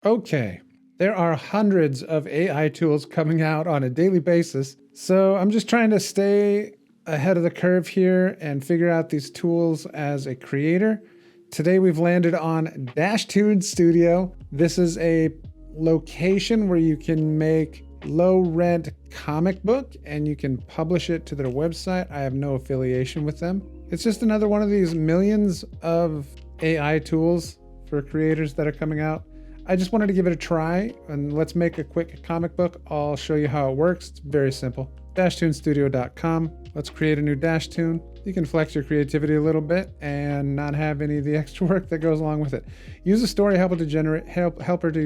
Okay, there are hundreds of AI tools coming out on a daily basis, so I'm just trying to stay ahead of the curve here and figure out these tools as a creator. Today we've landed on DashToon Studio. This is a location where you can make low rent comic book and you can publish it to their website. I have no affiliation with them. It's just another one of these millions of AI tools for creators that are coming out. I just wanted to give it a try, and let's make a quick comic book. I'll show you how it works. It's very simple. DashToonStudio.com. Let's create a new DashToon. You can flex your creativity a little bit and not have any of the extra work that goes along with it. Use a story helper to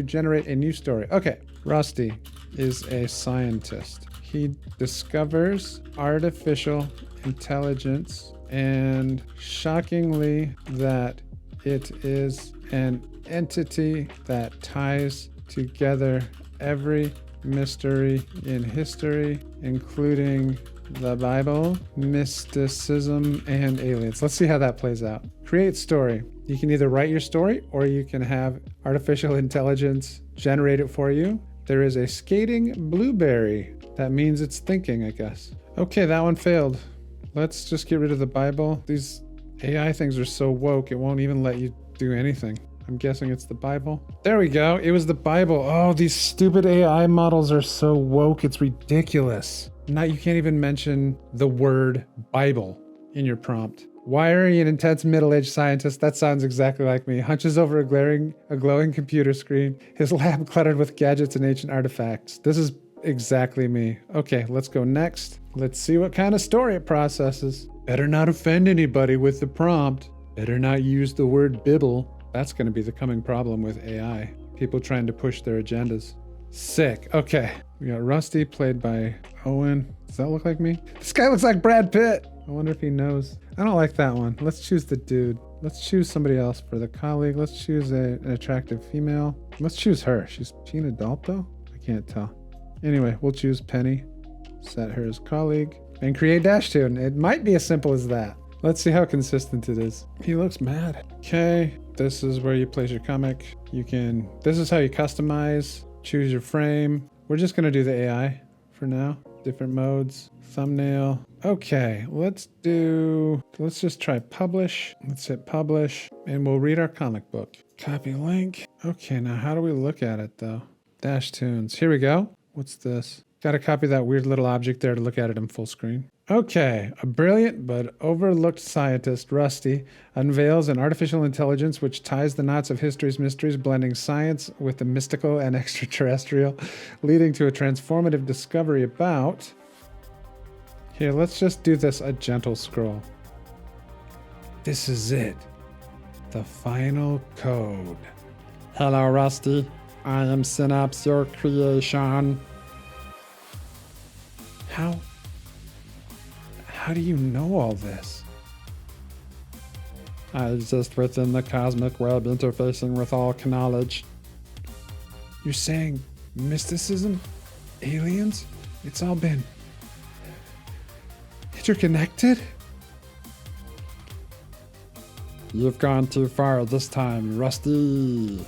generate a new story. Okay, Rusty is a scientist. He discovers artificial intelligence, and shockingly that it is an entity that ties together every mystery in history, including the Bible, mysticism, and aliens. Let's see how that plays out. Create story. You can either write your story or you can have artificial intelligence generate it for you. There is a skating blueberry. That means it's thinking, I guess. Okay, that one failed. Let's just get rid of the Bible. These AI things are so woke, it won't even let you do anything. I'm guessing it's the Bible. There we go. It was the Bible. Oh, these stupid AI models are so woke. It's ridiculous. You can't even mention the word Bible in your prompt. Wiry and intense middle-aged scientist. That sounds exactly like me. Hunches over a glowing computer screen. His lab cluttered with gadgets and ancient artifacts. This is exactly me. Okay, let's go next. Let's see what kind of story it processes. Better not offend anybody with the prompt. Better not use the word Bible. That's going to be the coming problem with AI. People trying to push their agendas. Sick. Okay. We got Rusty, played by Owen. Does that look like me? This guy looks like Brad Pitt. I wonder if he knows. I don't like that one. Let's choose the dude. Let's choose somebody else for the colleague. Let's choose an attractive female. Let's choose her. She's an adult though? I can't tell. Anyway, we'll choose Penny. Set her as colleague. And create DashToon. It might be as simple as that. Let's see how consistent it is. He looks mad. Okay. This is where you place your comic. This is how you customize, choose your frame. We're just gonna do the AI for now. Different modes, thumbnail. Okay, let's just try publish. Let's hit publish and we'll read our comic book. Copy link. Okay, now how do we look at it though? DashToons, here we go. What's this? Gotta copy that weird little object there to look at it in full screen. Okay, a brilliant but overlooked scientist, Rusty, unveils an artificial intelligence which ties the knots of history's mysteries, blending science with the mystical and extraterrestrial, leading to a transformative discovery about... Here, let's just do this a gentle scroll. This is it. The final code. Hello, Rusty. I am Synapse, your creation. How do you know all this? I exist within the cosmic web, interfacing with all knowledge. You're saying mysticism? Aliens? It's all been interconnected? You've gone too far this time, Rusty.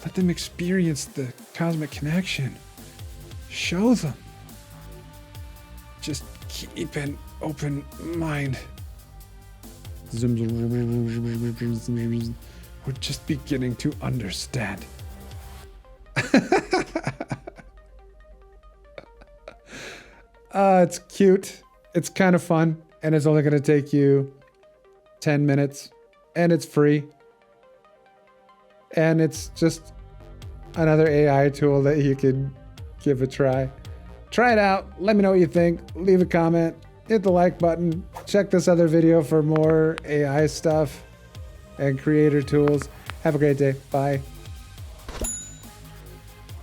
Let them experience the cosmic connection. Show them. Just keep an open mind. We're just beginning to understand. It's cute. It's kind of fun. And it's only going to take you 10 minutes. And it's free. And it's just another AI tool that you can give a try. Try it out. Let me know what you think. Leave a comment. Hit the like button. Check this other video for more AI stuff and creator tools. Have a great day. Bye.